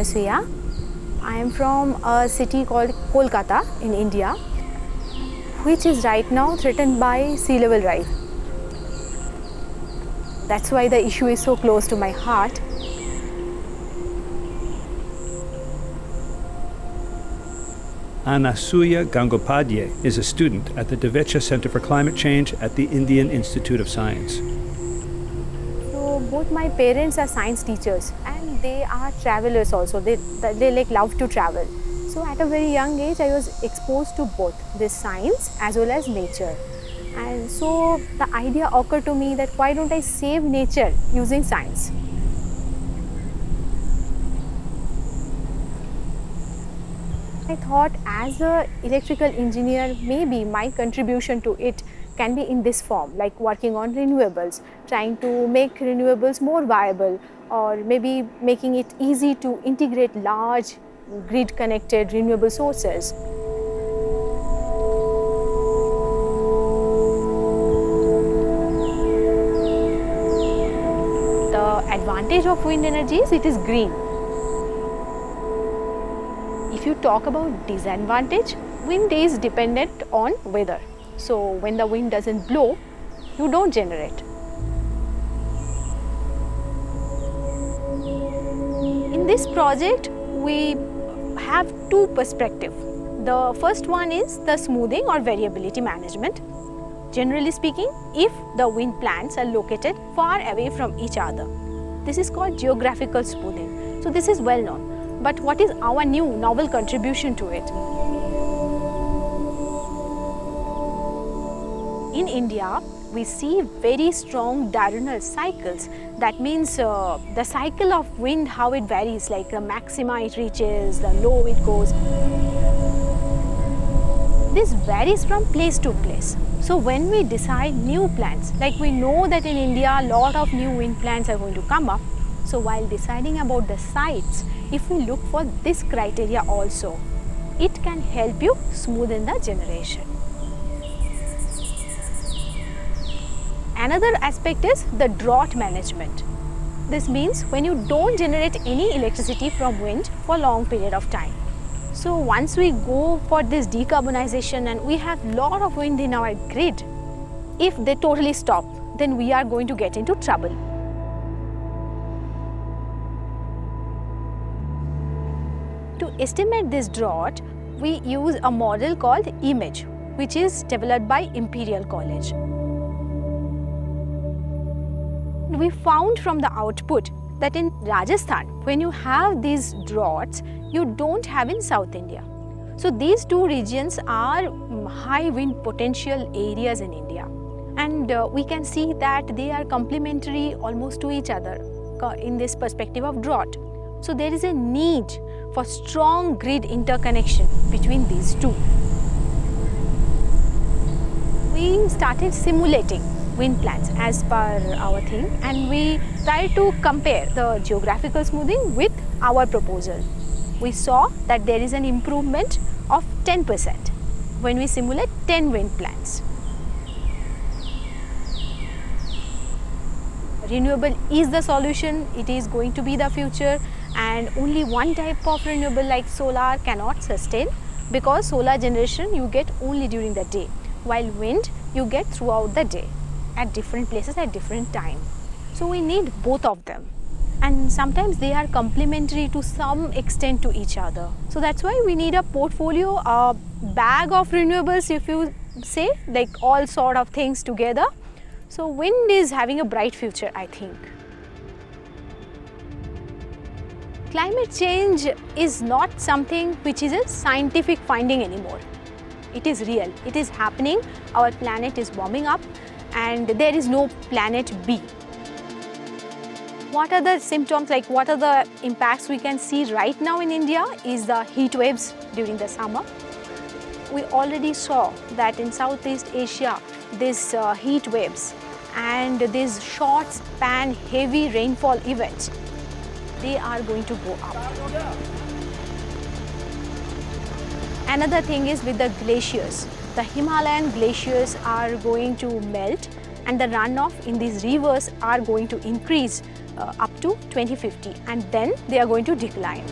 Anasuya. I am from a city called Kolkata in India, which is right now threatened by sea level rise. That's why the issue is so close to my heart. Anasuya Gangopadhyay is a student at the Devecha Center for Climate Change at the Indian Institute of Science. So both my parents are science teachers and they are travelers also. They love to travel. So at a very young age I was exposed to both this science as well as nature. And so the idea occurred to me that why don't I save nature using science? I thought as an electrical engineer, maybe my contribution to it can be in this form, like working on renewables, trying to make renewables more viable, or maybe making it easy to integrate large grid connected renewable sources. The advantage of wind energy is it is green. If you talk about disadvantage, wind is dependent on weather. So when the wind doesn't blow, you don't generate. In this project, we have two perspectives. The first one is the smoothing or variability management. Generally speaking, if the wind plants are located far away from each other, this is called geographical smoothing. So this is well known. But what is our new novel contribution to it? In India, we see very strong diurnal cycles. That means the cycle of wind, how it varies, like the maxima it reaches, the low it goes. This varies from place to place. So when we decide new plants, like we know that in India a lot of new wind plants are going to come up. So while deciding about the sites, if we look for this criteria also, it can help you smoothen the generation. Another aspect is the drought management. This means when you don't generate any electricity from wind for a long period of time. So once we go for this decarbonization and we have a lot of wind in our grid, if they totally stop, then we are going to get into trouble. To estimate this drought, we use a model called IMAGE, which is developed by Imperial College. We found from the output that in Rajasthan, when you have these droughts, you don't have in South India. So these two regions are high wind potential areas in India. And we can see that they are complementary almost to each other in this perspective of drought. So there is a need for strong grid interconnection between these two. We started simulating wind plants as per our thing, and we tried to compare the geographical smoothing with our proposal. We saw that there is an improvement of 10% when we simulate 10 wind plants. Renewable is the solution, it is going to be the future, and only one type of renewable like solar cannot sustain, because solar generation you get only during the day, while wind you get throughout the day at different places at different time. So we need both of them, and sometimes they are complementary to some extent to each other. So that's why we need a portfolio, a bag of renewables, if you say, like all sort of things together. So wind is having a bright future, I think. Climate change is not something which is a scientific finding anymore. It is real, it is happening, our planet is warming up and there is no planet B. What are the symptoms, like what are the impacts we can see right now in India is the heat waves during the summer. We already saw that in Southeast Asia, these heat waves and these short span heavy rainfall events, they are going to go up. Another thing is with the glaciers. The Himalayan glaciers are going to melt and the runoff in these rivers are going to increase up to 2050, and then they are going to decline.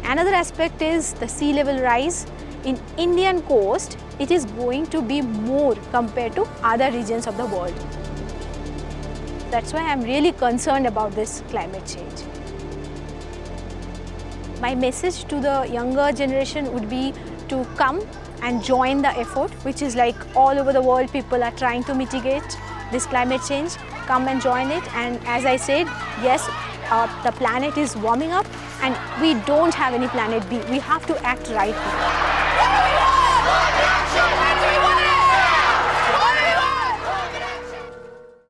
another aspect is the sea level rise. In Indian coast, it is going to be more compared to other regions of the world. That's why I'm really concerned about this climate change. My message to the younger generation would be to come and join the effort, which is like all over the world people are trying to mitigate this climate change. Come and join it, and as I said, yes, the planet is warming up and we don't have any planet B. We have to act right now.